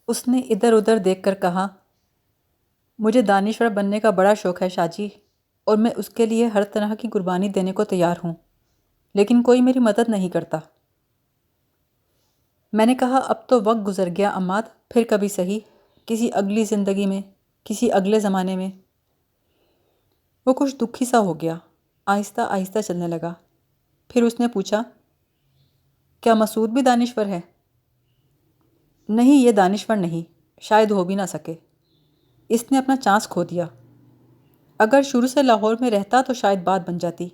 اس نے ادھر ادھر دیکھ کر کہا، مجھے دانشور بننے کا بڑا شوق ہے شاہ جی، اور میں اس کے لیے ہر طرح کی قربانی دینے کو تیار ہوں، لیکن کوئی میری مدد نہیں کرتا۔ میں نے کہا، اب تو وقت گزر گیا عماد، پھر کبھی صحیح، کسی اگلی زندگی میں، کسی اگلے زمانے میں۔ وہ کچھ دکھی سا ہو گیا، آہستہ آہستہ چلنے لگا۔ پھر اس نے پوچھا، کیا مسعود بھی دانشور ہے؟ نہیں، یہ دانشور نہیں، شاید ہو بھی نہ سکے۔ اس نے اپنا چانس کھو دیا۔ اگر شروع سے لاہور میں رہتا تو شاید بات بن جاتی۔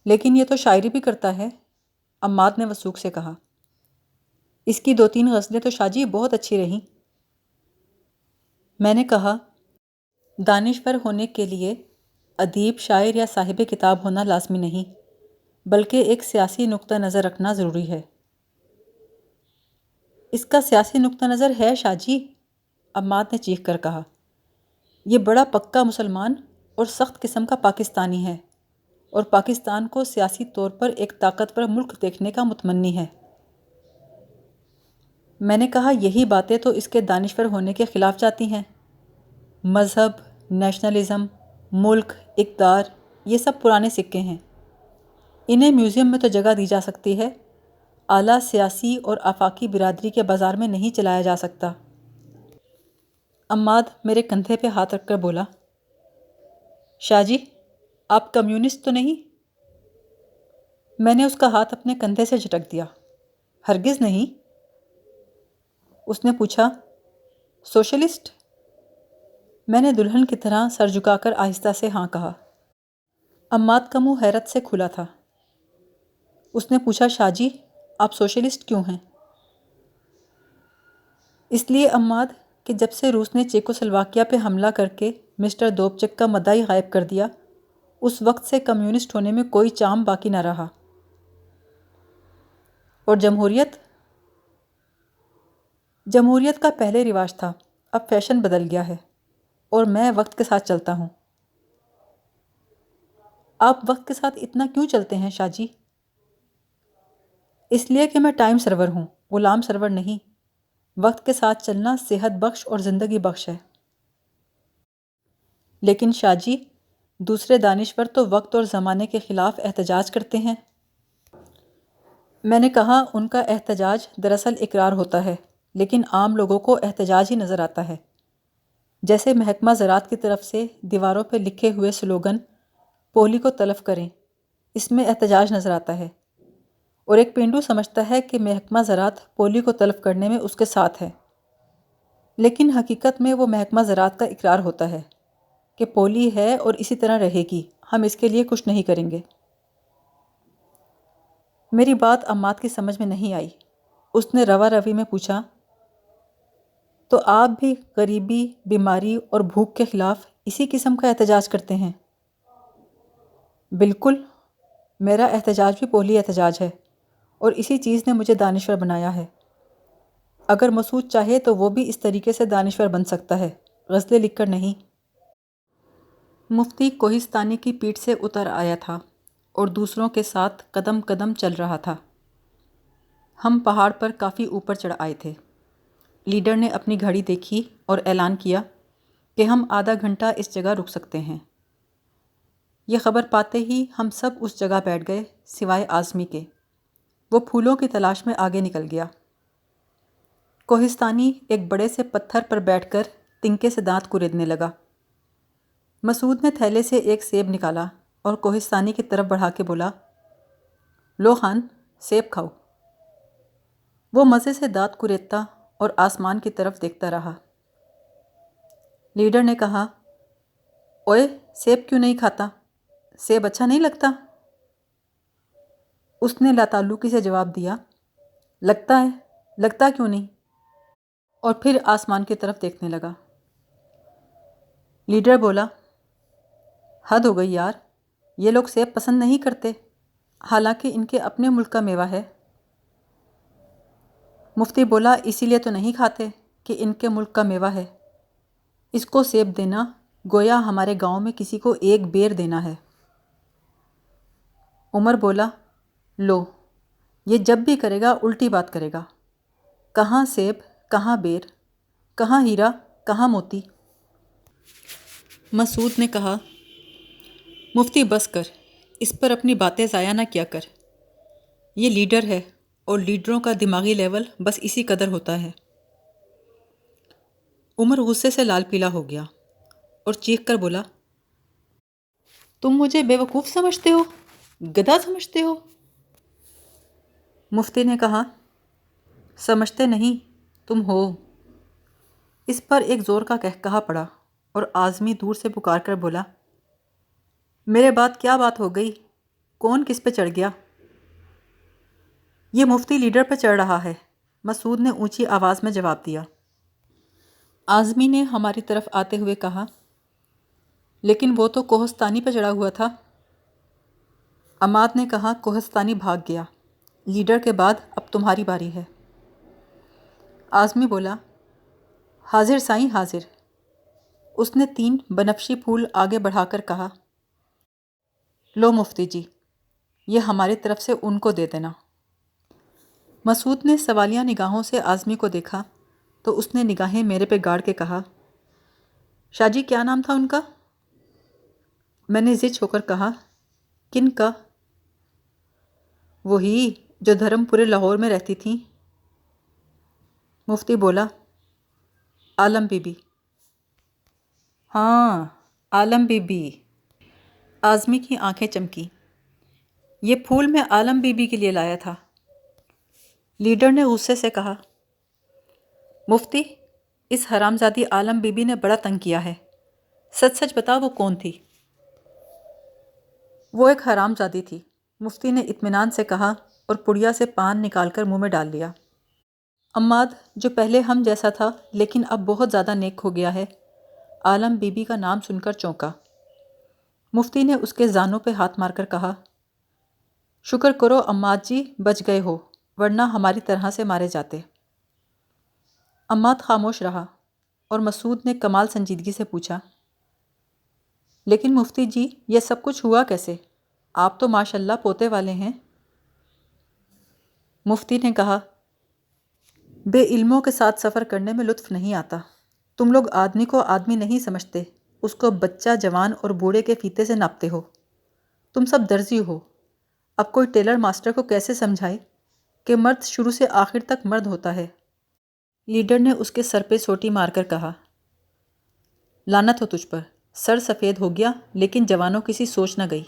لیکن یہ تو شاعری بھی کرتا ہے، عماد نے وثوق سے کہا۔ اس کی 2-3 غزلیں تو شاہ جی بہت اچھی رہیں۔ میں نے کہا، دانشور ہونے کے لیے ادیب، شاعر یا صاحب کتاب ہونا لازمی نہیں، بلکہ ایک سیاسی نقطہ نظر رکھنا ضروری ہے۔ اس کا سیاسی نقطہ نظر ہے شاہ جی، عماد نے چیخ کر کہا۔ یہ بڑا پکا مسلمان اور سخت قسم کا پاکستانی ہے، اور پاکستان کو سیاسی طور پر ایک طاقتور ملک دیکھنے کا متمنی ہے۔ میں نے کہا، یہی باتیں تو اس کے دانشور ہونے کے خلاف جاتی ہیں۔ مذہب، نیشنلزم، ملک، اقتدار، یہ سب پرانے سکے ہیں۔ انہیں میوزیم میں تو جگہ دی جا سکتی ہے، اعلیٰ سیاسی اور آفاقی برادری کے بازار میں نہیں چلایا جا سکتا۔ عماد میرے کندھے پہ ہاتھ رکھ کر بولا، شاہ جی، آپ کمیونسٹ تو نہیں؟ میں نے اس کا ہاتھ اپنے کندھے سے جھٹک دیا۔ ہرگز نہیں۔ اس نے پوچھا، سوشلسٹ؟ میں نے دلہن کی طرح سر جھکا کر آہستہ سے ہاں کہا۔ عماد کا منہ حیرت سے کھلا تھا۔ اس نے پوچھا، شاہ جی، آپ سوشلسٹ کیوں ہیں؟ اس لیے عماد کہ جب سے روس نے چیکوسلواکیہ پہ حملہ کر کے مسٹر دوبچک کا مدعی غائب کر دیا، اس وقت سے کمیونسٹ ہونے میں کوئی چام باقی نہ رہا۔ اور جمہوریت؟ جمہوریت کا پہلے رواج تھا، اب فیشن بدل گیا ہے، اور میں وقت کے ساتھ چلتا ہوں۔ آپ وقت کے ساتھ اتنا کیوں چلتے ہیں شاہ جی؟ اس لیے کہ میں ٹائم سرور ہوں، غلام سرور نہیں۔ وقت کے ساتھ چلنا صحت بخش اور زندگی بخش ہے۔ لیکن شاہ جی، دوسرے دانشور تو وقت اور زمانے کے خلاف احتجاج کرتے ہیں۔ میں نے کہا، ان کا احتجاج دراصل اقرار ہوتا ہے، لیکن عام لوگوں کو احتجاج ہی نظر آتا ہے۔ جیسے محکمہ زراعت کی طرف سے دیواروں پہ لکھے ہوئے سلوگن، پولی کو تلف کریں، اس میں احتجاج نظر آتا ہے، اور ایک پینڈو سمجھتا ہے کہ محکمہ زراعت پولی کو تلف کرنے میں اس کے ساتھ ہے۔ لیکن حقیقت میں وہ محکمہ زراعت کا اقرار ہوتا ہے کہ پولی ہے اور اسی طرح رہے گی، ہم اس کے لیے کچھ نہیں کریں گے۔ میری بات عماد کی سمجھ میں نہیں آئی۔ اس نے روا روی میں پوچھا، تو آپ بھی غریبی، بیماری اور بھوک کے خلاف اسی قسم کا احتجاج کرتے ہیں؟ بالکل، میرا احتجاج بھی پولی احتجاج ہے، اور اسی چیز نے مجھے دانشور بنایا ہے۔ اگر مسعود چاہے تو وہ بھی اس طریقے سے دانشور بن سکتا ہے، غزلیں لکھ کر نہیں۔ مفتی کوہستانی کی پیٹھ سے اتر آیا تھا اور دوسروں کے ساتھ قدم قدم چل رہا تھا۔ ہم پہاڑ پر کافی اوپر چڑھ آئے تھے۔ لیڈر نے اپنی گھڑی دیکھی اور اعلان کیا کہ ہم آدھا گھنٹہ اس جگہ رک سکتے ہیں۔ یہ خبر پاتے ہی ہم سب اس جگہ بیٹھ گئے، سوائے اعظمی کے۔ وہ پھولوں کی تلاش میں آگے نکل گیا۔ کوہستانی ایک بڑے سے پتھر پر بیٹھ کر تنکے سے دانت کریدنے لگا۔ مسعود نے تھیلے سے ایک سیب نکالا اور کوہستانی کی طرف بڑھا کے بولا، لو خان، سیب کھاؤ۔ وہ مزے سے دانت کریدتا اور آسمان کی طرف دیکھتا رہا۔ لیڈر نے کہا، اوئے، سیب کیوں نہیں کھاتا؟ سیب اچھا نہیں لگتا؟ اس نے لاتعلقی سے جواب دیا، لگتا ہے، لگتا کیوں نہیں؟ اور پھر آسمان کی طرف دیکھنے لگا۔ لیڈر بولا، حد ہو گئی یار، یہ لوگ سیب پسند نہیں کرتے، حالانکہ ان کے اپنے ملک کا میوہ ہے۔ مفتی بولا، اسی لیے تو نہیں کھاتے کہ ان کے ملک کا میوہ ہے۔ اس کو سیب دینا گویا ہمارے گاؤں میں کسی کو ایک بیر دینا ہے۔ عمر بولا، لو، یہ جب بھی کرے گا الٹی بات کرے گا۔ کہاں سیب، کہاں بیر، کہاں ہیرا، کہاں موتی؟ مسعود نے کہا، مفتی بس کر، اس پر اپنی باتیں ضائع نہ کیا کر۔ یہ لیڈر ہے اور لیڈروں کا دماغی لیول بس اسی قدر ہوتا ہے۔ عمر غصے سے لال پیلا ہو گیا اور چیخ کر بولا، تم مجھے بے وقوف سمجھتے ہو، گدھا سمجھتے ہو؟ مفتی نے کہا، سمجھتے نہیں، تم ہو۔ اس پر ایک زور کا قہقہا پڑا اور اعظمی دور سے پکار کر بولا، میرے بعد کیا بات ہو گئی؟ کون کس پہ چڑھ گیا؟ یہ مفتی لیڈر پہ چڑھ رہا ہے، مسعود نے اونچی آواز میں جواب دیا۔ اعظمی نے ہماری طرف آتے ہوئے کہا، لیکن وہ تو کوہستانی پہ چڑھا ہوا تھا۔ عماد نے کہا، کوہستانی بھاگ گیا، لیڈر کے بعد اب تمہاری باری ہے۔ اعظمی بولا، حاضر سائیں حاضر۔ اس نے 3 بنفشی پھول آگے بڑھا کر کہا، لو مفتی جی، یہ ہماری طرف سے ان کو دے دینا۔ مسعود نے سوالیہ نگاہوں سے اعظمی کو دیکھا تو اس نے نگاہیں میرے پہ گاڑ کے کہا، شاہ جی کیا نام تھا ان کا؟ میں نے زچ ہو کر کہا، کن کا؟ وہی جو دھرم پورے لاہور میں رہتی تھیں۔ مفتی بولا، عالم بی بی۔ ہاں، عالم بی بی۔ اعظمی کی آنکھیں چمکی، یہ پھول میں عالم بی بی کے لیے لایا تھا۔ لیڈر نے غصے سے کہا، مفتی، اس حرامزادی عالم بی بی نے بڑا تنگ کیا ہے، سچ سچ بتا وہ کون تھی؟ وہ ایک حرامزادی تھی، مفتی نے اطمینان سے کہا اور پڑیا سے پان نکال کر منہ میں ڈال لیا۔ عماد، جو پہلے ہم جیسا تھا لیکن اب بہت زیادہ نیک ہو گیا ہے، عالم بی بی کا نام سن کر چونکا۔ مفتی نے اس کے زانوں پہ ہاتھ مار کر کہا، شکر کرو عماد جی، بچ گئے ہو، ورنہ ہماری طرح سے مارے جاتے۔ عماد خاموش رہا اور مسعود نے کمال سنجیدگی سے پوچھا، لیکن مفتی جی یہ سب کچھ ہوا کیسے؟ آپ تو ماشاءاللہ پوتے والے ہیں۔ مفتی نے کہا، بے علموں کے ساتھ سفر کرنے میں لطف نہیں آتا۔ تم لوگ آدمی کو آدمی نہیں سمجھتے، اس کو بچہ، جوان اور بوڑھے کے فیتے سے ناپتے ہو۔ تم سب درزی ہو، اب کوئی ٹیلر ماسٹر کو کیسے سمجھائے کہ مرد شروع سے آخر تک مرد ہوتا ہے؟ لیڈر نے اس کے سر پہ سوٹی مار کر کہا، لعنت ہو تجھ پر، سر سفید ہو گیا لیکن جوانوں کسی سوچ نہ گئی۔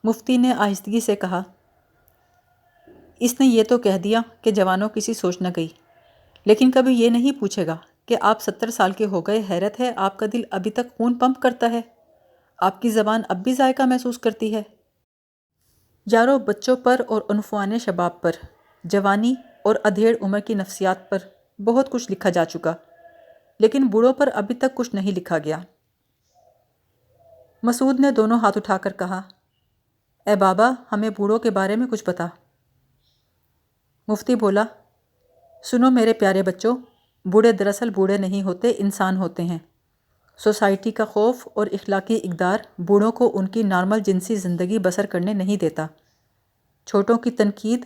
مفتی نے آہستگی سے کہا، اس نے یہ تو کہہ دیا کہ جوانوں کسی سوچ نہ گئی، لیکن کبھی یہ نہیں پوچھے گا کہ آپ 70 سال کے ہو گئے، حیرت ہے آپ کا دل ابھی تک خون پمپ کرتا ہے، آپ کی زبان اب بھی ذائقہ محسوس کرتی ہے۔ یارو، بچوں پر اور عنفوان شباب پر، جوانی اور ادھیڑ عمر کی نفسیات پر بہت کچھ لکھا جا چکا، لیکن بوڑھوں پر ابھی تک کچھ نہیں لکھا گیا۔ مسعود نے دونوں ہاتھ اٹھا کر کہا، اے بابا، ہمیں بوڑھوں کے بارے میں کچھ بتا۔ مفتی بولا، سنو میرے پیارے بچوں، بوڑھے دراصل بوڑھے نہیں ہوتے، انسان ہوتے ہیں۔ سوسائٹی کا خوف اور اخلاقی اقدار بوڑھوں کو ان کی نارمل جنسی زندگی بسر کرنے نہیں دیتا۔ چھوٹوں کی تنقید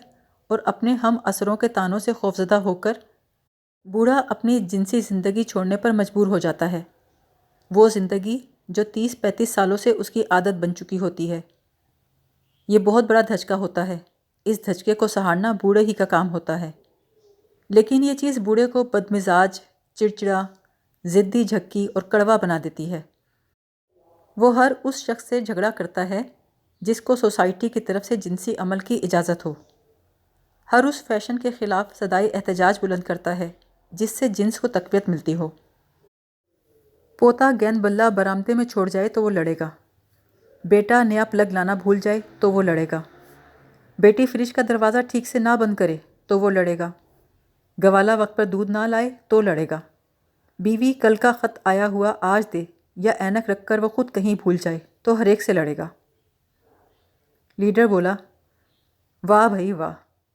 اور اپنے ہم عصروں کے طعنوں سے خوفزدہ ہو کر بوڑھا اپنی جنسی زندگی چھوڑنے پر مجبور ہو جاتا ہے، وہ زندگی جو 30-35 سالوں سے اس کی عادت بن چکی ہوتی ہے۔ یہ بہت بڑا دھچکا ہوتا ہے، اس دھچکے کو سہارنا بوڑھے ہی کا کام ہوتا ہے، لیکن یہ چیز بوڑھے کو بدمزاج، چڑچڑا، ضدی، جھکی اور کڑوا بنا دیتی ہے۔ وہ ہر اس شخص سے جھگڑا کرتا ہے جس کو سوسائٹی کی طرف سے جنسی عمل کی اجازت ہو، ہر اس فیشن کے خلاف صدائے احتجاج بلند کرتا ہے جس سے جنس کو تقویت ملتی ہو۔ پوتا گیند بلہ برآمدے میں چھوڑ جائے تو وہ لڑے گا، بیٹا نیا پلگ لانا بھول جائے تو وہ لڑے گا، بیٹی فریج کا دروازہ ٹھیک سے نہ بند کرے تو وہ لڑے گا، گوالا وقت پر دودھ نہ لائے تو لڑے گا، بیوی کل کا خط آیا ہوا آج دے یا اینک رکھ کر وہ خود کہیں بھول جائے تو ہر ایک سے لڑے گا۔ لیڈر بولا، واہ بھائی واہ،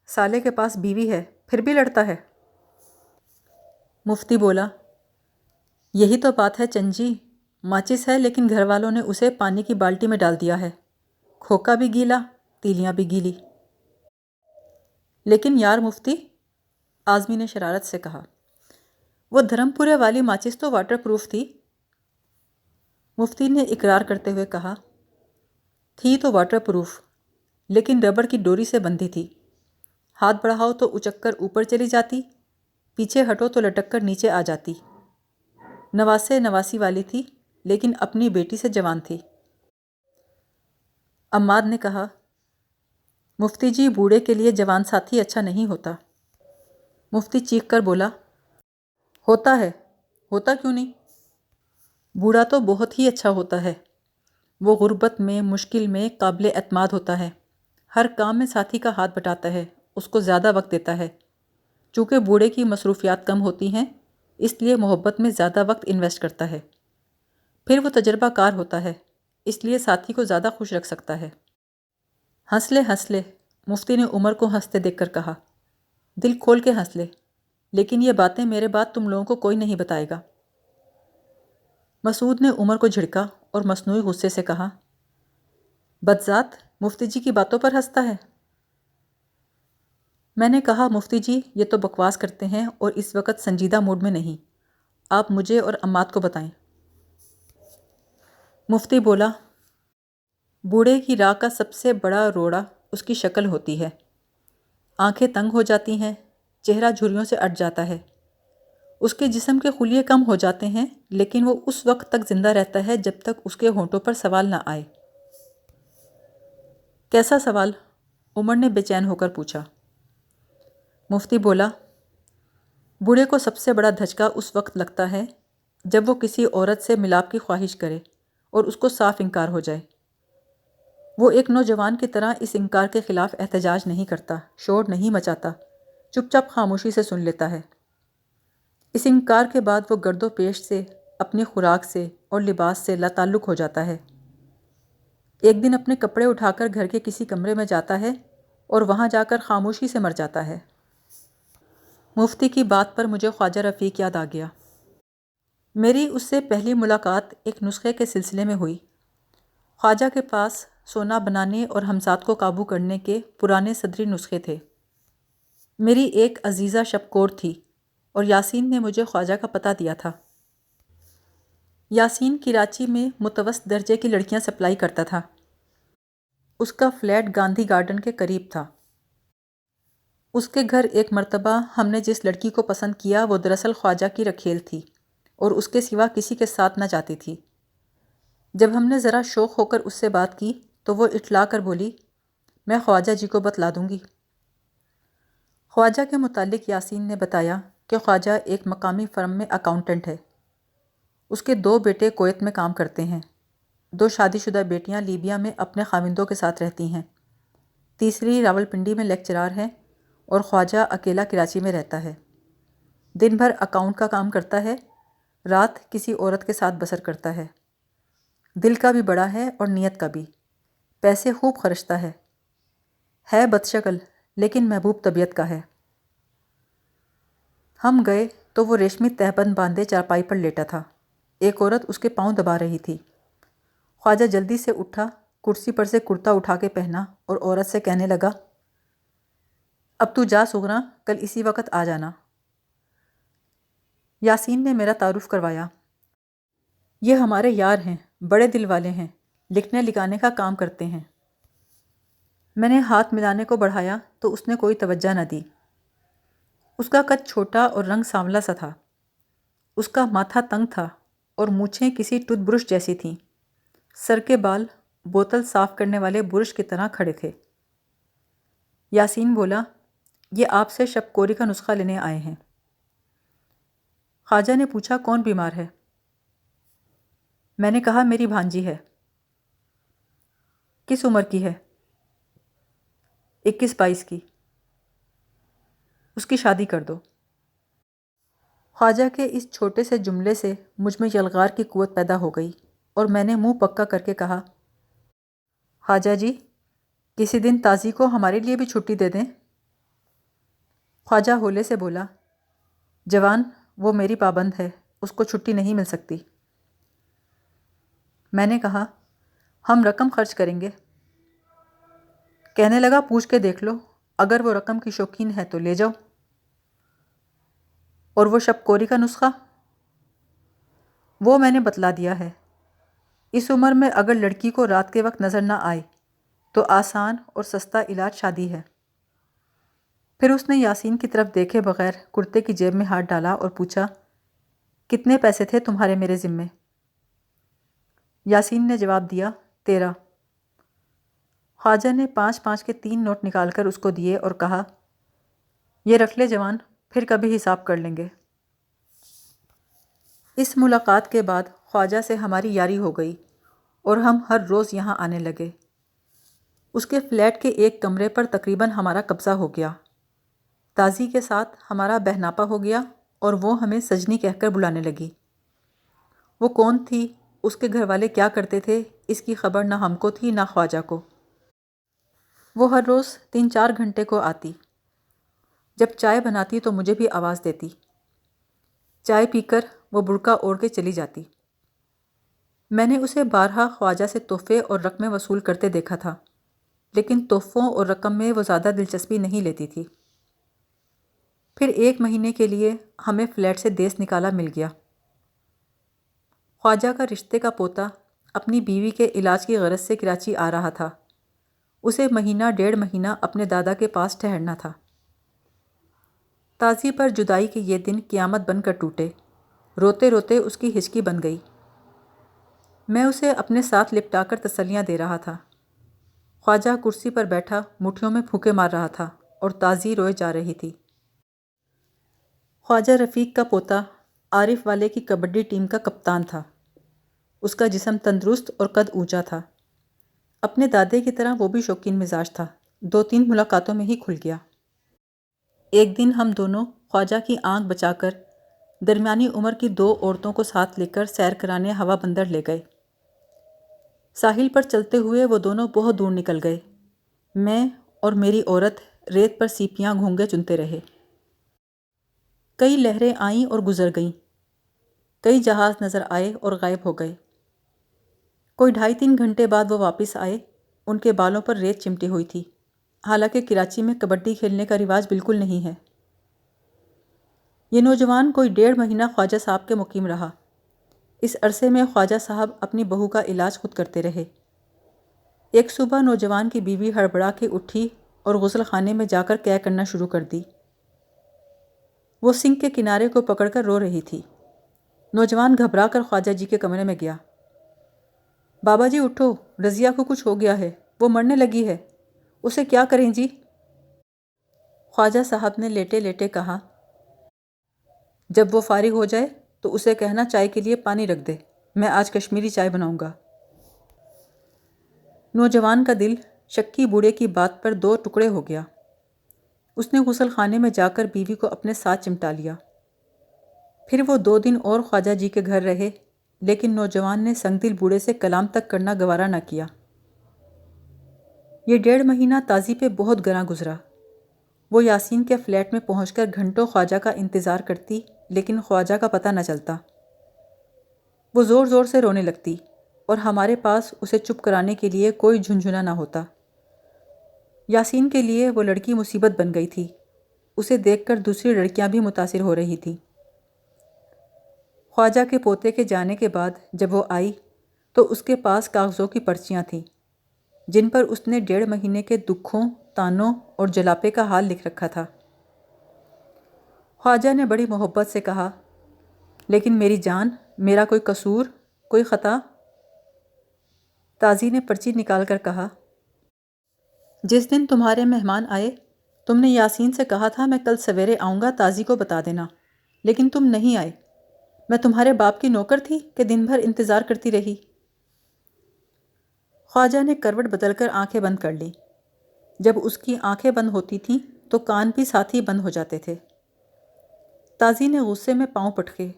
سالے کے پاس بیوی ہے پھر بھی لڑتا ہے۔ مفتی بولا، یہی تو بات ہے چند جی، ماچس ہے لیکن گھر والوں نے اسے پانی کی بالٹی میں ڈال دیا ہے، کھوکا بھی گیلا، تیلیاں بھی گیلی۔ لیکن یار مفتی، آزمی نے شرارت سے کہا۔ وہ دھرم پورے والی ماچس تو واٹر پروف تھی۔ مفتی نے اقرار کرتے ہوئے کہا، تھی تو واٹر پروف، لیکن ربڑ کی ڈوری سے بندھی تھی۔ ہاتھ بڑھاؤ تو اچک کر اوپر چلی جاتی، پیچھے ہٹو تو لٹک کر نیچے آ جاتی۔ نواسے نواسی والی تھی، لیکن اپنی بیٹی سے جوان تھی۔ عماد نے کہا، مفتی جی بوڑھے کے لیے جوان ساتھی اچھا نہیں ہوتا۔ مفتی چیخ کر بولا، ہوتا ہے، ہوتا کیوں نہیں؟ بوڑھا تو بہت ہی اچھا ہوتا ہے۔ وہ غربت میں، مشکل میں قابل اعتماد ہوتا ہے۔ ہر کام میں ساتھی کا ہاتھ بٹاتا ہے، اس کو زیادہ وقت دیتا ہے۔ چونکہ بوڑھے کی مصروفیات کم ہوتی ہیں، اس لیے محبت میں زیادہ وقت انویسٹ کرتا ہے۔ پھر وہ تجربہ کار ہوتا ہے، اس لیے ساتھی کو زیادہ خوش رکھ سکتا ہے۔ ہنس لے، مفتی نے عمر کو ہنستے دیکھ کر کہا، دل کھول کے ہنس لے، لیکن یہ باتیں میرے بعد تم لوگوں کو کوئی نہیں بتائے گا۔ مسعود نے عمر کو جھڑکا اور مصنوعی غصے سے کہا، بدذات، مفتی جی کی باتوں پر ہنستا ہے۔ میں نے کہا، مفتی جی یہ تو بکواس کرتے ہیں اور اس وقت سنجیدہ موڈ میں نہیں، آپ مجھے اور عماد کو بتائیں۔ مفتی بولا، بوڑھے کی راہ کا سب سے بڑا روڑا اس کی شکل ہوتی ہے۔ آنکھیں تنگ ہو جاتی ہیں، چہرہ جھریوں سے اٹ جاتا ہے۔ اس کے جسم کے خلیے کم ہو جاتے ہیں، لیکن وہ اس وقت تک زندہ رہتا ہے جب تک اس کے ہونٹوں پر سوال نہ آئے۔ کیسا سوال؟ عمر نے بے چین ہو کر پوچھا۔ مفتی بولا، بوڑھے کو سب سے بڑا دھچکا اس وقت لگتا ہے جب وہ کسی عورت سے ملاپ کی خواہش کرے اور اس کو صاف انکار ہو جائے۔ وہ ایک نوجوان کی طرح اس انکار کے خلاف احتجاج نہیں کرتا، شور نہیں مچاتا، چپ چاپ خاموشی سے سن لیتا ہے۔ اس انکار کے بعد وہ گرد و پیش سے، اپنی خوراک سے اور لباس سے لاتعلق ہو جاتا ہے۔ ایک دن اپنے کپڑے اٹھا کر گھر کے کسی کمرے میں جاتا ہے اور وہاں جا کر خاموشی سے مر جاتا ہے۔ مفتی کی بات پر مجھے خواجہ رفیق یاد آ گیا۔ میری اس سے پہلی ملاقات ایک نسخے کے سلسلے میں ہوئی۔ خواجہ کے پاس سونا بنانے اور ہمسات کو قابو کرنے کے پرانے صدری نسخے تھے۔ میری ایک عزیزہ شب کور تھی اور یاسین نے مجھے خواجہ کا پتہ دیا تھا۔ یاسین کراچی میں متوسط درجے کی لڑکیاں سپلائی کرتا تھا۔ اس کا فلیٹ گاندھی گارڈن کے قریب تھا۔ اس کے گھر ایک مرتبہ ہم نے جس لڑکی کو پسند کیا وہ دراصل خواجہ کی رکھیل تھی اور اس کے سوا کسی کے ساتھ نہ جاتی تھی۔ جب ہم نے ذرا شوق ہو کر اس سے بات کی تو وہ اٹھلا کر بولی، میں خواجہ جی کو بتلا دوں گی۔ خواجہ کے متعلق یاسین نے بتایا کہ خواجہ ایک مقامی فرم میں اکاؤنٹنٹ ہے۔ اس کے 2 بیٹے کویت میں کام کرتے ہیں، 2 شادی شدہ بیٹیاں لیبیا میں اپنے خاوندوں کے ساتھ رہتی ہیں، تیسری راولپنڈی میں لیکچرار ہے اور خواجہ اکیلا کراچی میں رہتا ہے۔ دن بھر اکاؤنٹ کا کام کرتا ہے، رات کسی عورت کے ساتھ بسر کرتا ہے۔ دل کا بھی بڑا ہے اور نیت کا بھی، پیسے خوب خرچتا ہے بدشکل لیکن محبوب طبیعت کا ہے۔ ہم گئے تو وہ ریشمی تہبند باندھے چارپائی پر لیٹا تھا، ایک عورت اس کے پاؤں دبا رہی تھی۔ خواجہ جلدی سے اٹھا، کرسی پر سے کرتا اٹھا کے پہنا اور عورت سے کہنے لگا، اب تو جا سغراں، کل اسی وقت آ جانا۔ یاسین نے میرا تعارف کروایا، یہ ہمارے یار ہیں، بڑے دل والے ہیں، لکھنے لکھانے کا کام کرتے ہیں۔ میں نے ہاتھ ملانے کو بڑھایا تو اس نے کوئی توجہ نہ دی۔ اس کا قد چھوٹا اور رنگ سانولا سا تھا۔ اس کا ماتھا تنگ تھا اور مونچھیں کسی ٹوتھ برش جیسی تھیں۔ سر کے بال بوتل صاف کرنے والے برش کی طرح کھڑے تھے۔ یاسین بولا، یہ آپ سے شب کوری کا نسخہ لینے آئے ہیں۔ خواجہ نے پوچھا، کون بیمار ہے؟ میں نے کہا، میری بھانجی ہے۔ کس عمر کی ہے؟ 21-22 کی۔ اس کی شادی کر دو۔ خواجہ کے اس چھوٹے سے جملے سے مجھ میں یلغار کی قوت پیدا ہو گئی اور میں نے منہ پکا کر کے کہا، خواجہ جی کسی دن تازی کو ہمارے لیے بھی چھٹی دے دیں۔ خواجہ ہولے سے بولا، جوان وہ میری پابند ہے، اس کو چھٹی نہیں مل سکتی۔ میں نے کہا، ہم رقم خرچ کریں گے۔ کہنے لگا، پوچھ کے دیکھ لو، اگر وہ رقم کی شوقین ہے تو لے جاؤ۔ اور وہ شب کوری کا نسخہ؟ وہ میں نے بتلا دیا ہے۔ اس عمر میں اگر لڑکی کو رات کے وقت نظر نہ آئے تو آسان اور سستا علاج شادی ہے۔ پھر اس نے یاسین کی طرف دیکھے بغیر کرتے کی جیب میں ہاتھ ڈالا اور پوچھا، کتنے پیسے تھے تمہارے میرے ذمے؟ یاسین نے جواب دیا، 13۔ خواجہ نے 5 کے 3 نوٹ نکال کر اس کو دیے اور کہا، یہ رکھ لے جوان، پھر کبھی حساب کر لیں گے۔ اس ملاقات کے بعد خواجہ سے ہماری یاری ہو گئی اور ہم ہر روز یہاں آنے لگے۔ اس کے فلیٹ کے ایک کمرے پر تقریباً ہمارا قبضہ ہو گیا۔ تازی کے ساتھ ہمارا بہناپا ہو گیا اور وہ ہمیں سجنی کہہ کر بلانے لگی۔ وہ کون تھی، اس کے گھر والے کیا کرتے تھے، اس کی خبر نہ ہم کو تھی نہ خواجہ کو۔ وہ ہر روز 3-4 گھنٹے کو آتی۔ جب چائے بناتی تو مجھے بھی آواز دیتی۔ چائے پی کر وہ برقع اوڑھ کے چلی جاتی۔ میں نے اسے بارہا خواجہ سے تحفے اور رقمیں وصول کرتے دیکھا تھا، لیکن تحفوں اور رقم میں وہ زیادہ دلچسپی نہیں لیتی تھی۔ پھر 1 مہینے کے لیے ہمیں فلیٹ سے دیس نکالا مل گیا۔ خواجہ کا رشتے کا پوتا اپنی بیوی کے علاج کی غرض سے کراچی آ رہا تھا۔ اسے 1.5 مہینہ اپنے دادا کے پاس ٹھہرنا تھا۔ تازی پر جدائی کے یہ دن قیامت بن کر ٹوٹے۔ روتے روتے اس کی ہچکی بن گئی۔ میں اسے اپنے ساتھ لپٹا کر تسلیاں دے رہا تھا۔ خواجہ کرسی پر بیٹھا مٹھیوں میں پھونکے مار رہا تھا اور تازی روئے جا رہی تھی۔ خواجہ رفیق کا پوتا عارف والے کی کبڈی ٹیم کا کپتان تھا۔ اس کا جسم تندرست اور قد اونچا تھا۔ اپنے دادے کی طرح وہ بھی شوقین مزاج تھا۔ 2-3 ملاقاتوں میں ہی کھل گیا۔ ایک دن ہم دونوں خواجہ کی آنکھ بچا کر درمیانی عمر کی 2 عورتوں کو ساتھ لے کر سیر کرانے ہوا بندر لے گئے۔ ساحل پر چلتے ہوئے وہ دونوں بہت دور نکل گئے۔ میں اور میری عورت ریت پر سیپیاں گھونگھے چنتے رہے۔ کئی لہریں آئیں اور گزر گئیں۔ کئی جہاز نظر آئے اور غائب ہو گئے۔ کوئی 2.5-3 گھنٹے بعد وہ واپس آئے۔ ان کے بالوں پر ریت چمٹی ہوئی تھی، حالانکہ کراچی میں کبڈی کھیلنے کا رواج بالکل نہیں ہے۔ یہ نوجوان کوئی 1.5 مہینہ خواجہ صاحب کے مقیم رہا۔ اس عرصے میں خواجہ صاحب اپنی بہو کا علاج خود کرتے رہے۔ ایک صبح نوجوان کی بیوی ہڑبڑا کے اٹھی اور غسل خانے میں جا کر قے کرنا شروع کر دی۔ وہ سنک کے کنارے کو پکڑ کر رو رہی تھی۔ نوجوان گھبرا کر خواجہ جی کے کمرے میں گیا۔ بابا جی اٹھو، رضیہ کو کچھ ہو گیا ہے، وہ مرنے لگی ہے، اسے کیا کریں جی؟ خواجہ صاحب نے لیٹے لیٹے کہا، جب وہ فارغ ہو جائے تو اسے کہنا چائے کے لیے پانی رکھ دے، میں آج کشمیری چائے بناؤں گا۔ نوجوان کا دل شکی بوڑھے کی بات پر 2 ٹکڑے ہو گیا۔ اس نے غسل خانے میں جا کر بیوی کو اپنے ساتھ چمٹا لیا۔ پھر وہ 2 دن اور خواجہ جی کے گھر رہے، لیکن نوجوان نے سنگ دل بوڑھے سے کلام تک کرنا گوارا نہ کیا۔ یہ 1.5 مہینہ تازی پہ بہت گراں گزرا۔ وہ یاسین کے فلیٹ میں پہنچ کر گھنٹوں خواجہ کا انتظار کرتی، لیکن خواجہ کا پتہ نہ چلتا۔ وہ زور زور سے رونے لگتی اور ہمارے پاس اسے چپ کرانے کے لیے کوئی جھنجھنا نہ ہوتا۔ یاسین کے لیے وہ لڑکی مصیبت بن گئی تھی۔ اسے دیکھ کر دوسری لڑکیاں بھی متاثر ہو رہی تھیں۔ خواجہ کے پوتے کے جانے کے بعد جب وہ آئی تو اس کے پاس کاغذوں کی پرچیاں تھیں، جن پر اس نے 1.5 مہینے کے دکھوں، تانوں اور جلاپے کا حال لکھ رکھا تھا۔ خواجہ نے بڑی محبت سے کہا، لیکن میری جان، میرا کوئی قصور، کوئی خطا؟ تازی نے پرچی نکال کر کہا، جس دن تمہارے مہمان آئے تم نے یاسین سے کہا تھا میں کل سویرے آؤں گا، تازی کو بتا دینا، لیکن تم نہیں آئے۔ میں تمہارے باپ کی نوکر تھی کہ دن بھر انتظار کرتی رہی؟ خواجہ نے کروٹ بدل کر آنکھیں بند کر لیں۔ جب اس کی آنکھیں بند ہوتی تھیں تو کان بھی ساتھ ہی بند ہو جاتے تھے۔ تازی نے غصے میں پاؤں پٹکے،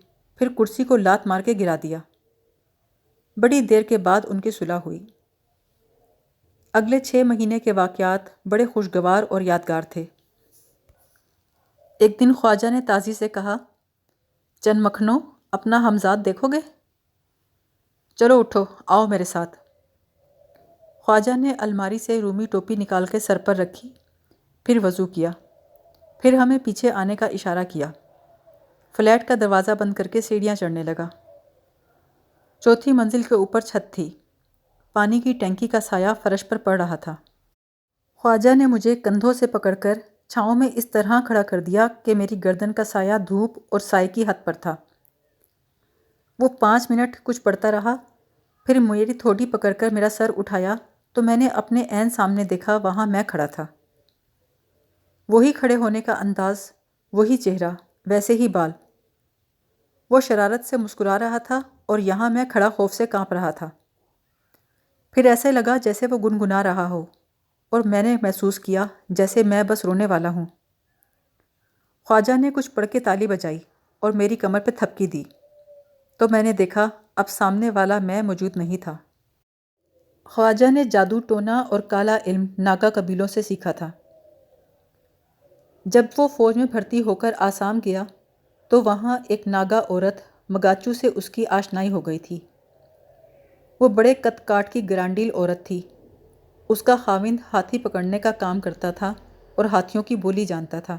پھر کرسی کو لات مار کے گرا دیا۔ بڑی دیر کے بعد ان کی صلح ہوئی۔ اگلے 6 مہینے کے واقعات بڑے خوشگوار اور یادگار تھے۔ ایک دن خواجہ نے تازی سے کہا، چند مکھنوں، اپنا ہمزاد دیکھو گے؟ چلو اٹھو، آؤ میرے ساتھ۔ خواجہ نے الماری سے رومی ٹوپی نکال کے سر پر رکھی، پھر وضو کیا، پھر ہمیں پیچھے آنے کا اشارہ کیا۔ فلیٹ کا دروازہ بند کر کے سیڑھیاں چڑھنے لگا۔ چوتھی منزل کے اوپر چھت تھی۔ پانی کی ٹینکی کا سایہ فرش پر پڑ رہا تھا۔ خواجہ نے مجھے کندھوں سے پکڑ کر چھاؤں میں اس طرح کھڑا کر دیا کہ میری گردن کا سایہ دھوپ اور سائے کی حد پر تھا۔ وہ 5 منٹ کچھ پڑھتا رہا، پھر میری تھوڑی پکڑ کر میرا سر اٹھایا تو میں نے اپنے عین سامنے دیکھا، وہاں میں کھڑا تھا۔ وہی کھڑے ہونے کا انداز، وہی چہرہ، ویسے ہی بال۔ وہ شرارت سے مسکرا رہا تھا اور یہاں میں کھڑا خوف سے کانپ رہا تھا۔ پھر ایسے لگا جیسے وہ گنگنا رہا ہو، اور میں نے محسوس کیا جیسے میں بس رونے والا ہوں۔ خواجہ نے کچھ پڑھ کے تالی بجائی اور میری کمر پہ تھپکی دی تو میں نے دیکھا اب سامنے والا میں موجود نہیں تھا۔ خواجہ نے جادو ٹونا اور کالا علم ناگا قبیلوں سے سیکھا تھا۔ جب وہ فوج میں بھرتی ہو کر آسام گیا تو وہاں ایک ناگا عورت مگاچو سے اس کی آشنائی ہو گئی تھی۔ وہ بڑے کت کاٹ کی گرانڈیل عورت تھی۔ اس کا خاوند ہاتھی پکڑنے کا کام کرتا تھا اور ہاتھیوں کی بولی جانتا تھا۔